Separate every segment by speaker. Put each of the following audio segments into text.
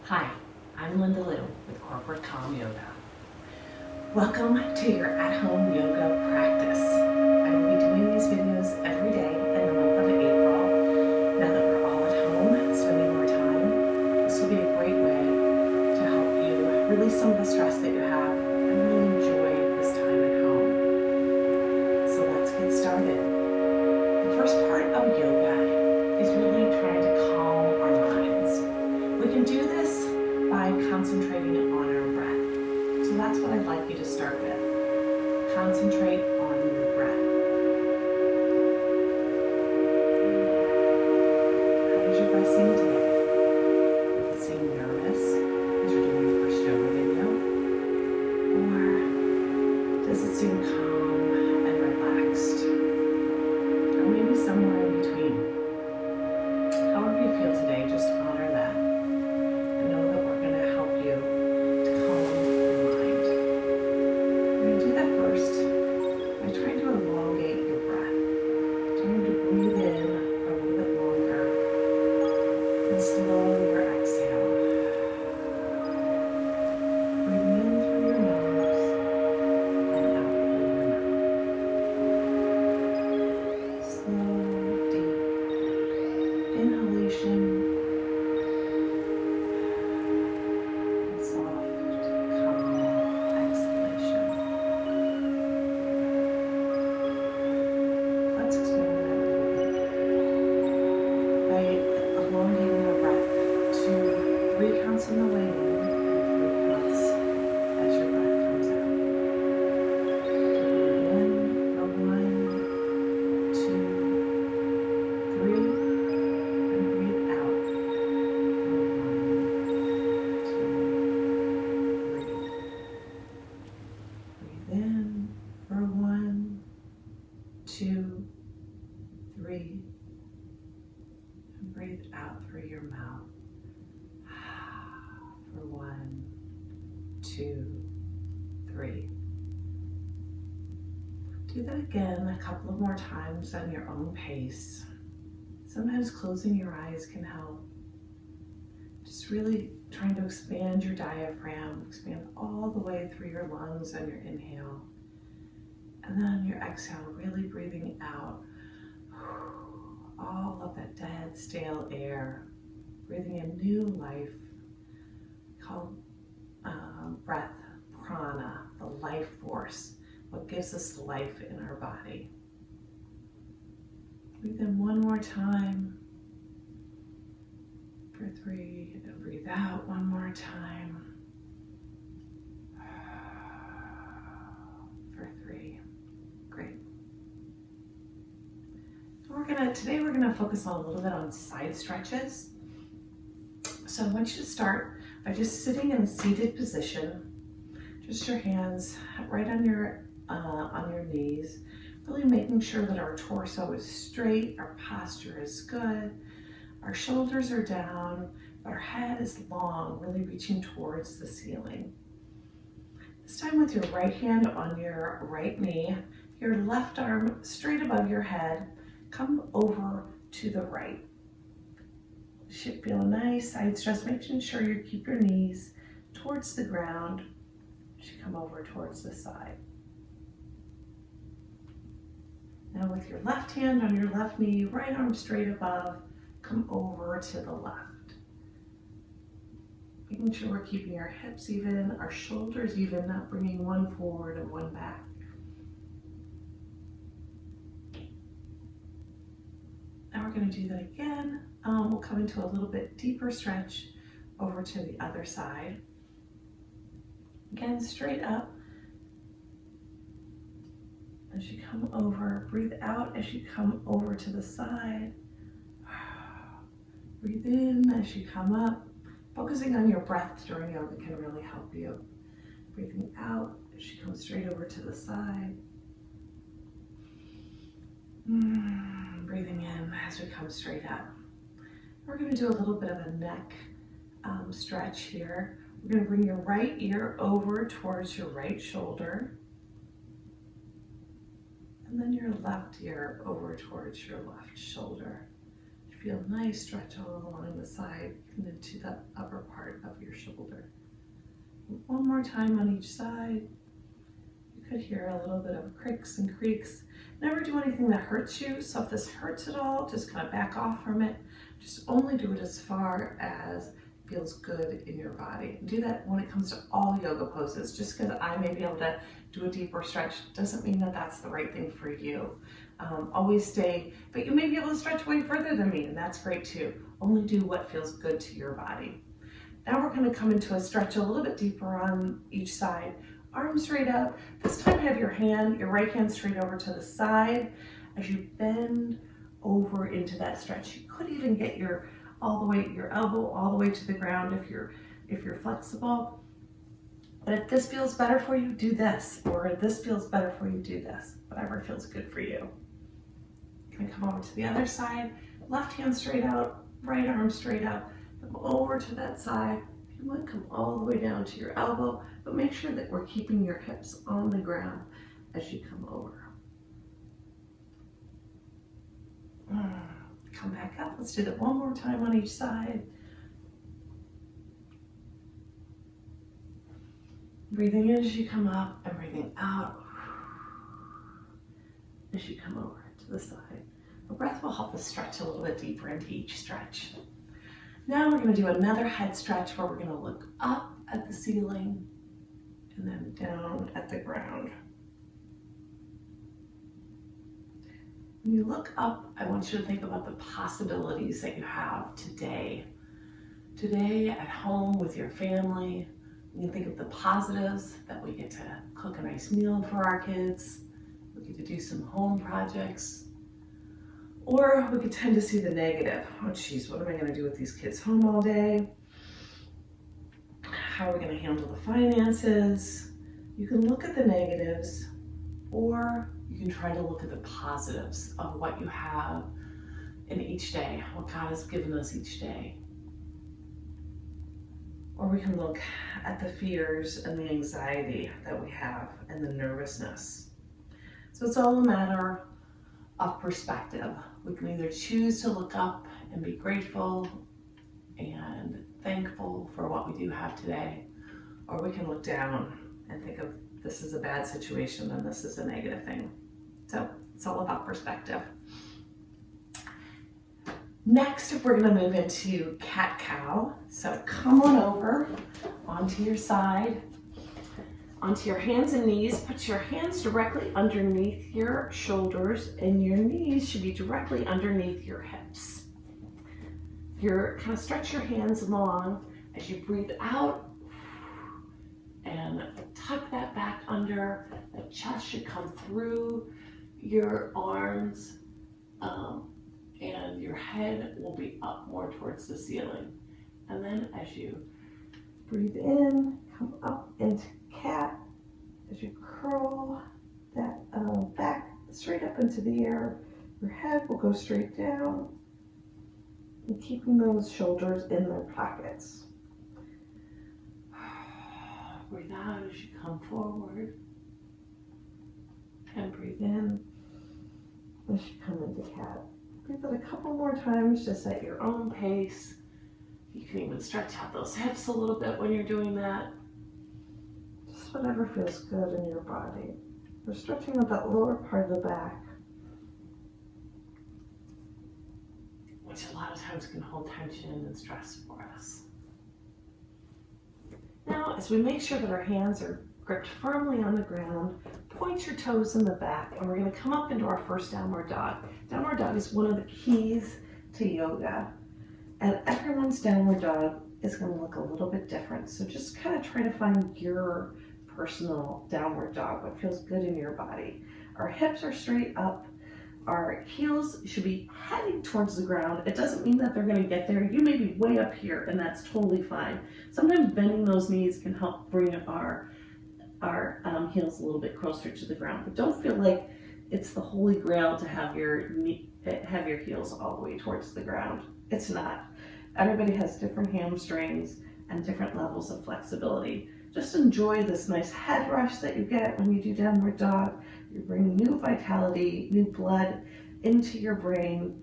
Speaker 1: Hi, I'm Linda Liu with Corporate Calm Yoga. Welcome to your at-home yoga practice. I will be doing these videos every day in the month of April. Now that we're all at home, spending more time, this will be a great way to help you release some of the stress that you have and really enjoy this time at home. So let's get started. The first part of yoga is really trying to calm our minds. We can do this by concentrating on our breath. So that's what I'd like you to start with. Concentrate on your breath. How does your breath seem today? Does it seem nervous as you're doing your first yoga video? Or does it seem calm and relaxed? Or maybe somewhere in between? However you feel today, just honor that. And know that we're going to help you to calm your mind. We're going to do that first by trying to elongate your breath. Trying to breathe in for a little bit longer and slow your exhale. Breathing in through your nose and out through your mouth. Slow, deep inhalation. In the way in and 3 counts as your breath comes out. Breathe in for 1, 2, 3, and breathe out for 1, 2, 3. Breathe in for 1, 2, 3, and breathe out through your mouth. For 1, 2, 3. Do that again a couple of more times on your own pace. Sometimes closing your eyes can help. Just really trying to expand your diaphragm, expand all the way through your lungs on your inhale. And then on your exhale, really breathing out all of that dead, stale air, breathing in new life. Called breath, prana, the life force, what gives us life in our body. Breathe in one more time for 3, and breathe out one more time for 3. Great. Today we're gonna focus on a little bit on side stretches. So I want you to start by just sitting in a seated position, just your hands right on your knees, really making sure that our torso is straight, our posture is good, our shoulders are down, but our head is long, really reaching towards the ceiling. This time with your right hand on your right knee, your left arm straight above your head, come over to the right. Should feel a nice side stretch, making sure you keep your knees towards the ground. You should come over towards the side. Now with your left hand on your left knee, right arm straight above, come over to the left. Making sure we're keeping our hips even, our shoulders even, not bringing one forward and one back. Now we're going to do that again. We'll come into a little bit deeper stretch over to the other side. Again, straight up. As you come over, breathe out as you come over to the side. Breathe in as you come up. Focusing on your breath during yoga can really help you. Breathing out as you come straight over to the side. Breathing in as we come straight up. We're going to do a little bit of a neck stretch here. We're going to bring your right ear over towards your right shoulder. And then your left ear over towards your left shoulder. Feel a nice stretch all along the side and into the upper part of your shoulder. One more time on each side. You could hear a little bit of creaks and creaks. Never do anything that hurts you, so if this hurts at all, just kind of back off from it. Just only do it as far as feels good in your body. Do that when it comes to all yoga poses. Just because I may be able to do a deeper stretch doesn't mean that that's the right thing for you. Always stay, but you may be able to stretch way further than me, and that's great too. Only do what feels good to your body. Now we're going to come into a stretch a little bit deeper on each side. Arms straight up. This time have your right hand straight over to the side as you bend over into that stretch. You could even get your elbow all the way to the ground if you're flexible. But if this feels better for you, do this. Or if this feels better for you, do this. Whatever feels good for you. Gonna come over to the other side. Left hand straight out, right arm straight up. Come over to that side. If you want, come all the way down to your elbow, but make sure that we're keeping your hips on the ground as you come over. Come back up. Let's do that one more time on each side. Breathing in as you come up and breathing out as you come over to the side. The breath will help us stretch a little bit deeper into each stretch. Now we're going to do another head stretch where we're going to look up at the ceiling and then down at the ground. When you look up, I want you to think about the possibilities that you have today. Today at home with your family. You can think of the positives, that we get to cook a nice meal for our kids. We get to do some home projects. Or we could tend to see the negative. Oh geez, what am I going to do with these kids home all day? How are we going to handle the finances? You can look at the negatives, or you can try to look at the positives of what you have in each day, what God has given us each day. Or we can look at the fears and the anxiety that we have and the nervousness. So it's all a matter of perspective. We can either choose to look up and be grateful and thankful for what we do have today, or we can look down and think of this is a bad situation and this is a negative thing. So it's all about perspective. Next, we're going to move into cat-cow. So come on over onto your side, onto your hands and knees. Put your hands directly underneath your shoulders, and your knees should be directly underneath your hips. You're kind of stretch your hands long as you breathe out and tuck that back under. The chest should come through your arms. And your head will be up more towards the ceiling. And then as you breathe in, come up into cat. As you curl that back straight up into the air, your head will go straight down, and keeping those shoulders in their pockets. Breathe out as you come forward, and breathe in as you come into cat. Breathe it a couple more times, just at your own pace. You can even stretch out those hips a little bit when you're doing that. Just whatever feels good in your body. We're stretching out that lower part of the back, which a lot of times can hold tension and stress for us. Now, as we make sure that our hands are gripped firmly on the ground, point your toes in the back, and we're going to come up into our first downward dog. Downward dog is one of the keys to yoga, and everyone's downward dog is going to look a little bit different. So just kind of try to find your personal downward dog, what feels good in your body. Our hips are straight up. Our heels should be heading towards the ground. It doesn't mean that they're going to get there. You may be way up here, and that's totally fine. Sometimes bending those knees can help bring our heels a little bit closer to the ground, but don't feel like it's the holy grail to have your heels all the way towards the ground. It's not. Everybody has different hamstrings and different levels of flexibility. Just enjoy this nice head rush that you get when you do downward dog. You bring new vitality, new blood into your brain,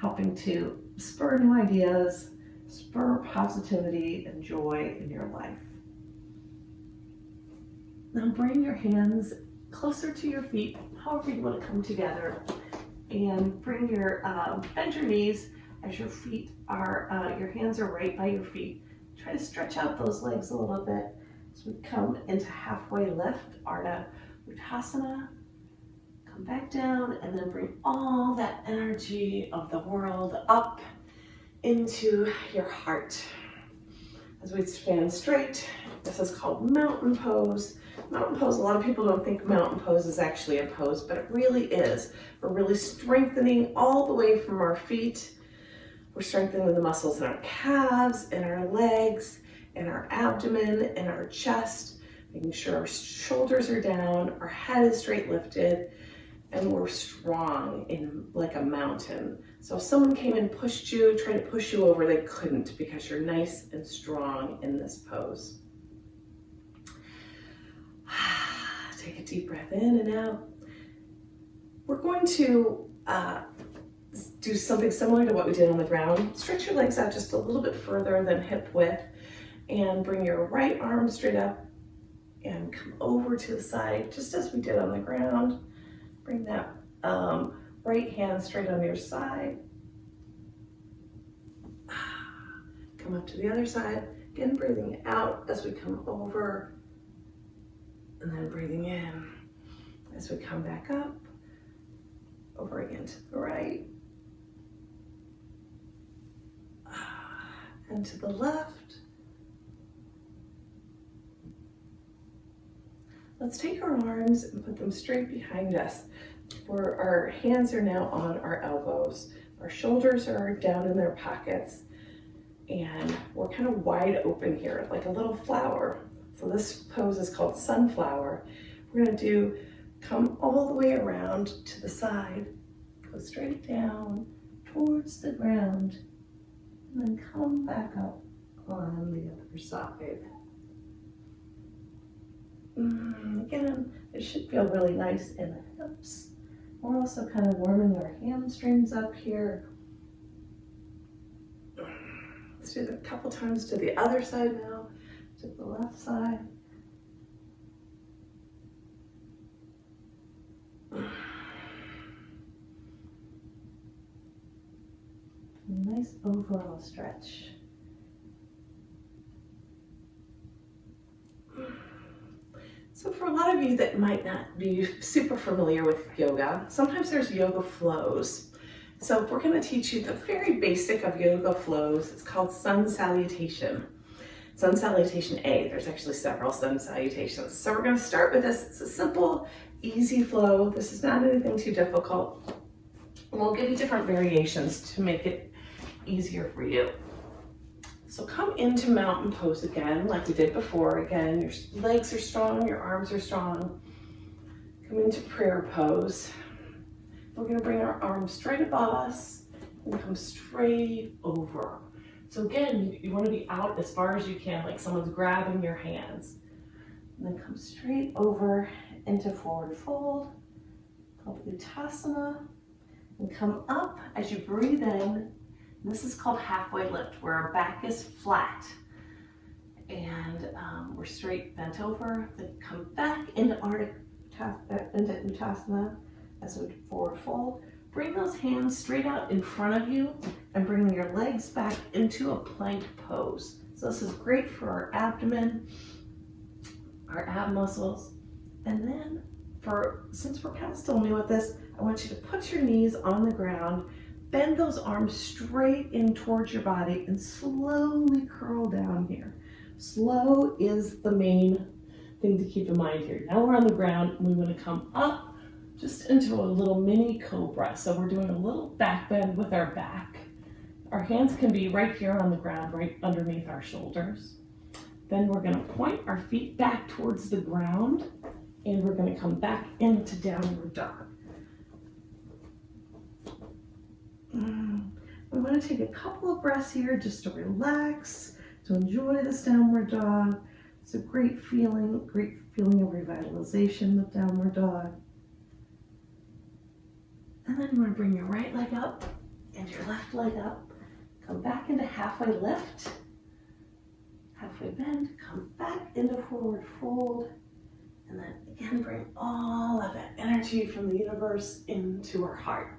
Speaker 1: helping to spur new ideas, spur positivity and joy in your life. Now bring your hands closer to your feet, however you want to come together, and bring bend your knees as your feet are, your hands are right by your feet. Try to stretch out those legs a little bit as we come into halfway lift, Ardha Uttasana. Come back down and then bring all that energy of the world up into your heart. As we stand straight, this is called mountain pose. Mountain pose, a lot of people don't think mountain pose is actually a pose, but it really is. We're really strengthening all the way from our feet. We're strengthening the muscles in our calves, in our legs, in our abdomen, in our chest, making sure our shoulders are down, our head is straight lifted, and we're strong like a mountain. So if someone came and pushed you, tried to push you over, they couldn't because you're nice and strong in this pose. Take a deep breath in and out. We're going to do something similar to what we did on the ground. Stretch your legs out just a little bit further than hip width and bring your right arm straight up and come over to the side just as we did on the ground. Bring that right hand straight on your side. Come up to the other side. Again, breathing out as we come over. And then breathing in as we come back up. Over again to the right. And to the left. Let's take our arms and put them straight behind us. Where our hands are now on our elbows. Our shoulders are down in their pockets. And we're kind of wide open here, like a little flower. So this pose is called sunflower. We're going to come all the way around to the side. Go straight down towards the ground. And then come back up on the other side. Again, it should feel really nice in the hips. We're also kind of warming our hamstrings up here. Let's do it a couple times to the other side now, to the left side. Nice overall stretch. So for a lot of you that might not be super familiar with yoga, sometimes there's yoga flows. So we're going to teach you the very basic of yoga flows. It's called Sun Salutation. Sun Salutation A. There's actually several Sun Salutations. So we're going to start with this. It's a simple, easy flow. This is not anything too difficult. We'll give you different variations to make it easier for you. So come into mountain pose again, like we did before. Again, your legs are strong, your arms are strong. Come into prayer pose. We're going to bring our arms straight above us and come straight over. So again, you want to be out as far as you can, like someone's grabbing your hands. And then come straight over into forward fold, called Uttasana. And come up as you breathe in. This is called halfway lift, where our back is flat. And we're straight bent over. Then come back into Uttasana as we forward fold. Bring those hands straight out in front of you and bring your legs back into a plank pose. So this is great for our abdomen, our ab muscles. And then since we're kind of still new at this, I want you to put your knees on the ground, bend those arms straight in towards your body and slowly curl down here. Slow is the main thing to keep in mind here. Now we're on the ground and we want to come up just into a little mini cobra. So we're doing a little back bend with our back. Our hands can be right here on the ground, right underneath our shoulders. Then we're going to point our feet back towards the ground and we're going to come back into downward dog. We want to take a couple of breaths here just to relax, to enjoy this downward dog. It's a great feeling of revitalization with downward dog. And then you want to bring your right leg up and your left leg up. Come back into halfway lift. Halfway bend, come back into forward fold. And then again, bring all of that energy from the universe into our heart.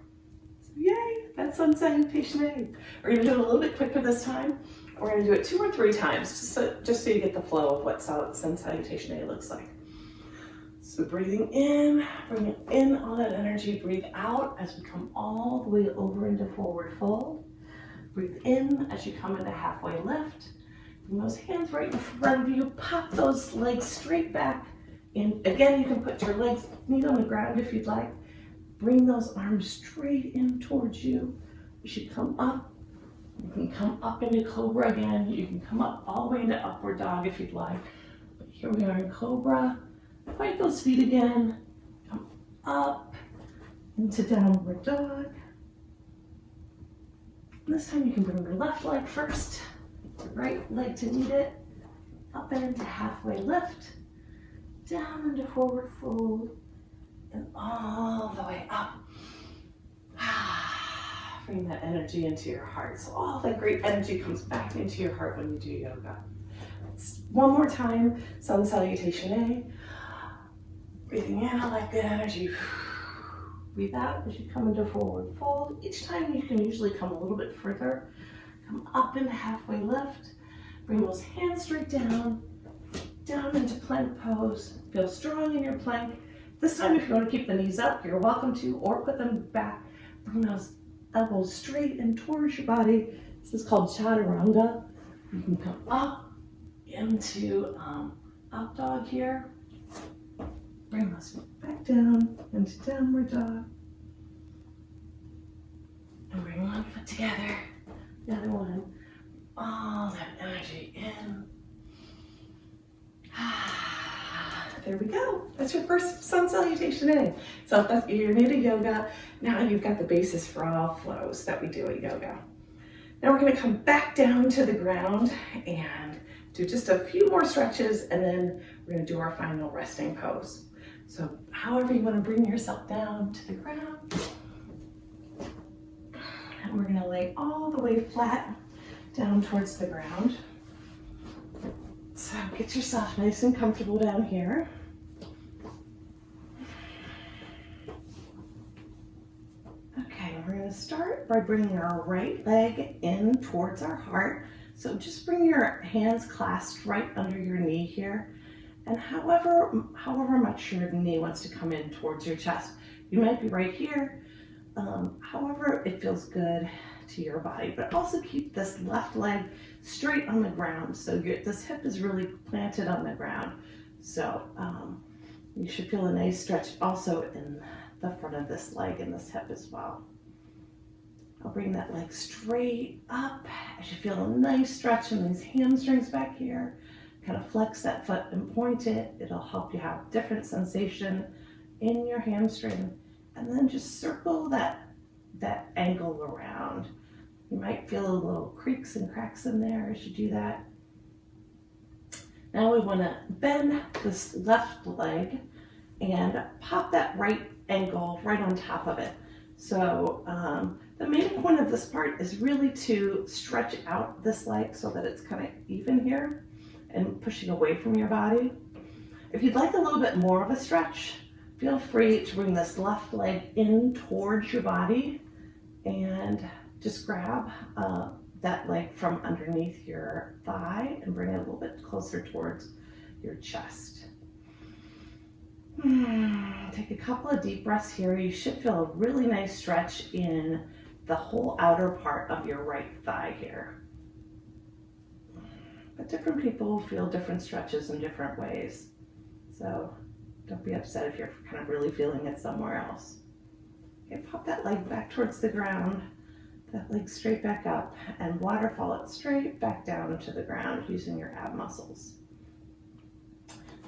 Speaker 1: So yay, that's Sun Salutation A. We're gonna do it a little bit quicker this time. We're gonna do it 2 or 3 times, just so you get the flow of what Sun Salutation A looks like. So breathing in, bringing in all that energy, breathe out as we come all the way over into forward fold. Breathe in as you come into halfway lift. Bring those hands right in front of you, pop those legs straight back. And again, you can put your legs, knee on the ground if you'd like. Bring those arms straight in towards you. You should come up. You can come up into Cobra again. You can come up all the way into Upward Dog if you'd like. But here we are in Cobra. Point those feet again. Come up into Downward Dog. And this time you can bring your left leg first. Your right leg to meet it. Up and into halfway lift. Down into forward fold. And all the way up. Bring that energy into your heart. So all that great energy comes back into your heart when you do yoga. One more time, Sun Salutation A. Breathing in all that good energy. Breathe out as you come into forward fold. Each time you can usually come a little bit further. Come up into halfway lift. Bring those hands straight down. Down into plank pose. Feel strong in your plank. This time if you want to keep the knees up, you're welcome to, or put them back. Bring those elbows straight and towards your body. This is called Chaturanga. You can come up into up dog here. Bring those back down into Downward Dog. And bring one foot together, the other one. All that energy in. There we go. That's your first Sun Salutation A. So if you're new to yoga, now you've got the basis for all flows that we do at yoga. Now we're going to come back down to the ground and do just a few more stretches, and then we're going to do our final resting pose. So however you want to bring yourself down to the ground. And we're going to lay all the way flat down towards the ground. So get yourself nice and comfortable down here. Okay, we're going to start by bringing our right leg in towards our heart. So just bring your hands clasped right under your knee here. And however much your knee wants to come in towards your chest. You might be right here. However it feels good to your body, but also keep this left leg straight on the ground. So this hip is really planted on the ground. So you should feel a nice stretch also in the front of this leg and this hip as well. I'll bring that leg straight up as you feel a nice stretch in these hamstrings back here. Kind of flex that foot and point it. It'll help you have different sensation in your hamstring. And then just circle that ankle around. You might feel a little creaks and cracks in there as you do that. Now we want to bend this left leg and pop that right ankle right on top of it. So the main point of this part is really to stretch out this leg so that it's kind of even here and pushing away from your body. If you'd like a little bit more of a stretch, feel free to bring this left leg in towards your body and just grab that leg from underneath your thigh and bring it a little bit closer towards your chest. Take a couple of deep breaths here. You should feel a really nice stretch in the whole outer part of your right thigh here. But different people feel different stretches in different ways. So don't be upset if you're kind of really feeling it somewhere else. Okay, pop that leg back towards the ground, that leg straight back up, and waterfall it straight back down to the ground using your ab muscles.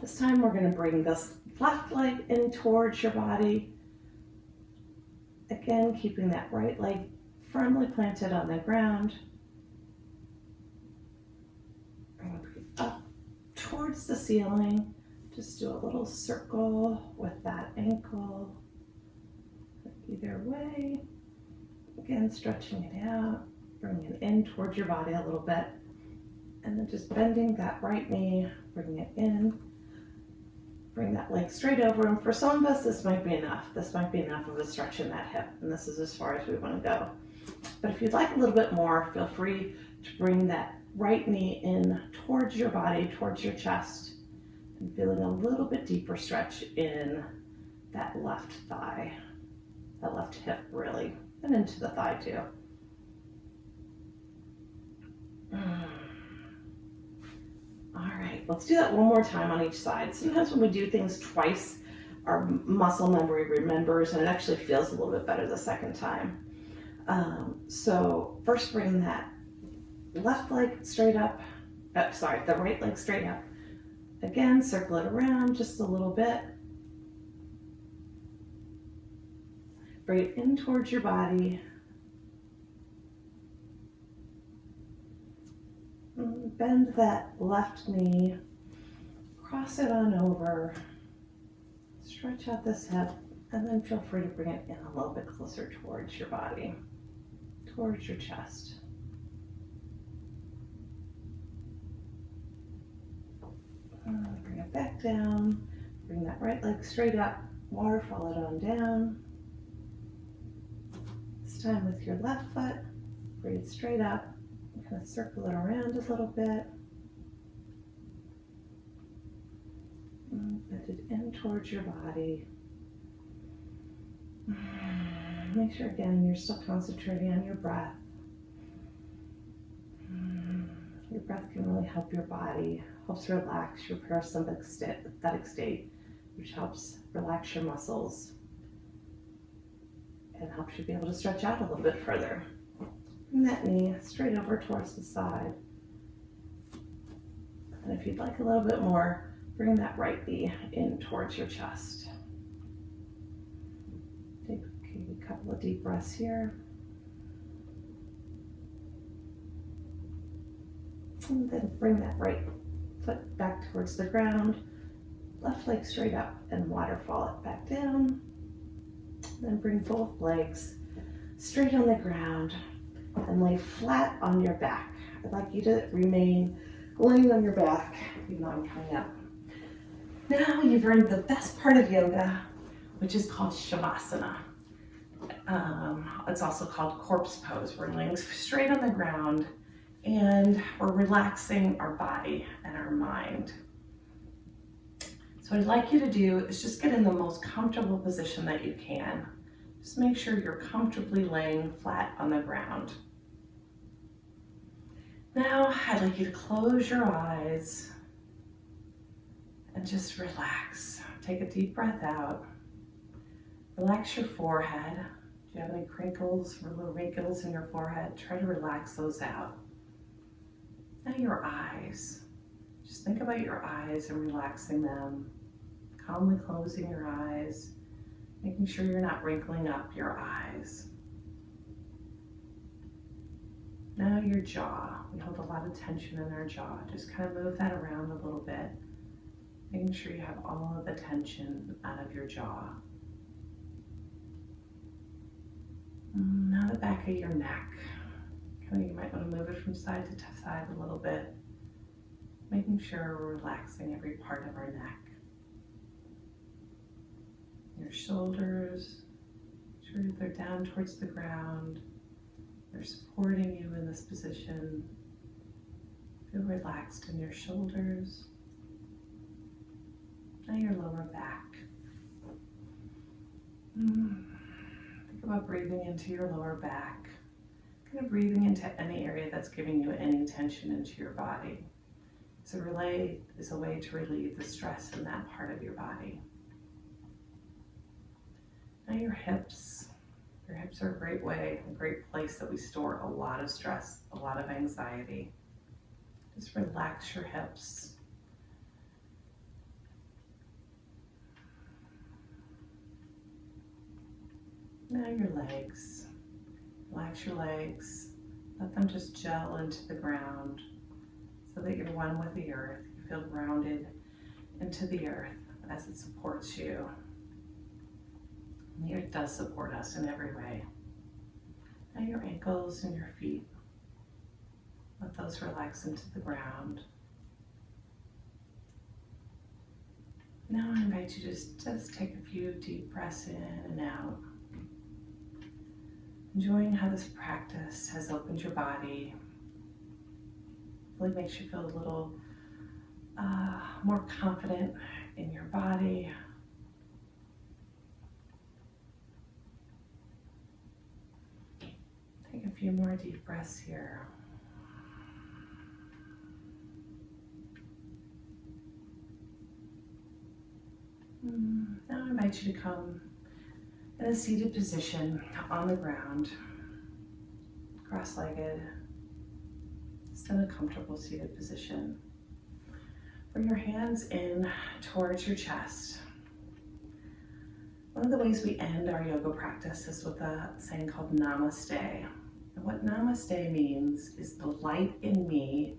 Speaker 1: This time we're going to bring this left leg in towards your body. Again, keeping that right leg firmly planted on the ground. Bring it up towards the ceiling. Just do a little circle with that ankle either way. Again, stretching it out, bringing it in towards your body a little bit. And then just bending that right knee, bringing it in. Bring that leg straight over. And for some of us, this might be enough. This might be enough of a stretch in that hip. And this is as far as we want to go. But if you'd like a little bit more, feel free to bring that right knee in towards your body, towards your chest. And feeling a little bit deeper stretch in that left thigh, that left hip really, and into the thigh too. All right, let's do that one more time on each side. Sometimes when we do things twice, our muscle memory remembers and it actually feels a little bit better the second time. So first bring that left leg straight up, the right leg straight up. Again, circle it around just a little bit. Bring it in towards your body. Bend that left knee, cross it on over, stretch out this hip, and then feel free to bring it in a little bit closer towards your body, towards your chest. Bring it back down, bring that right leg straight up, waterfall it on down. This time with your left foot, bring it straight up. Kind of circle it around a little bit. Bend it in towards your body. Make sure again you're still concentrating on your breath. Your breath can really help your body, helps relax your parasympathetic state, which helps relax your muscles and helps you be able to stretch out a little bit further. Bring that knee straight over towards the side. And if you'd like a little bit more, bring that right knee in towards your chest. Take a couple of deep breaths here. And then bring that right foot back towards the ground. Left leg straight up and waterfall it back down. Then bring both legs straight on the ground and lay flat on your back. I'd like you to remain laying on your back, even though I'm coming up. Now you've earned the best part of yoga, which is called Savasana. It's also called corpse pose. We're laying straight on the ground and we're relaxing our body and our mind. So what I'd like you to do is just get in the most comfortable position that you can. Just make sure you're comfortably laying flat on the ground. Now, I'd like you to close your eyes and just relax. Take a deep breath out. Relax your forehead. Do you have any crinkles or little wrinkles in your forehead? Try to relax those out. Now your eyes. Just think about your eyes and relaxing them. Calmly closing your eyes, making sure you're not wrinkling up your eyes. Now your jaw. We hold a lot of tension in our jaw. Just kind of move that around a little bit, making sure you have all of the tension out of your jaw. Now the back of your neck. You might want to move it from side to side a little bit, making sure we're relaxing every part of our neck. Your shoulders, make sure they're down towards the ground. They're supporting you in this position. Feel relaxed in your shoulders. Now your lower back. Think about breathing into your lower back. Kind of breathing into any area that's giving you any tension into your body. So relay is a way to relieve the stress in that part of your body. Now your hips. Your hips are a great place that we store a lot of stress, a lot of anxiety. Just relax your hips. Now your legs. Relax your legs. Let them just gel into the ground so that you're one with the earth. You feel grounded into the earth as it supports you. And the earth does support us in every way. Now your ankles and your feet, let those relax into the ground. Now I invite you to just take a few deep breaths in and out. Enjoying how this practice has opened your body. Really makes you feel a little more confident in your body. Take a few more deep breaths here. Now I invite you to come in a seated position on the ground, cross-legged, just in a comfortable seated position. Bring your hands in towards your chest. One of the ways we end our yoga practice is with a saying called Namaste. And what Namaste means is the light in me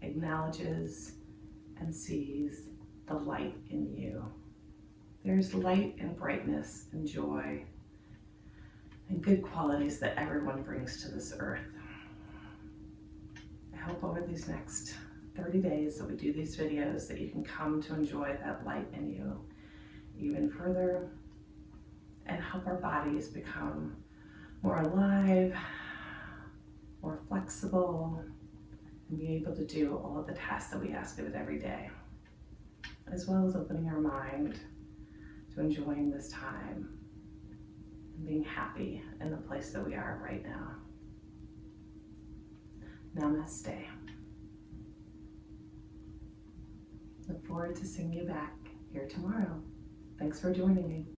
Speaker 1: acknowledges and sees the light in you. There's light and brightness and joy and good qualities that everyone brings to this earth. I hope over these next 30 days that we do these videos that you can come to enjoy that light in you even further and help our bodies become more alive, more flexible, and be able to do all of the tasks that we ask of it every day, as well as opening our mind to enjoying this time and being happy in the place that we are right now. Namaste. Look forward to seeing you back here tomorrow. Thanks for joining me.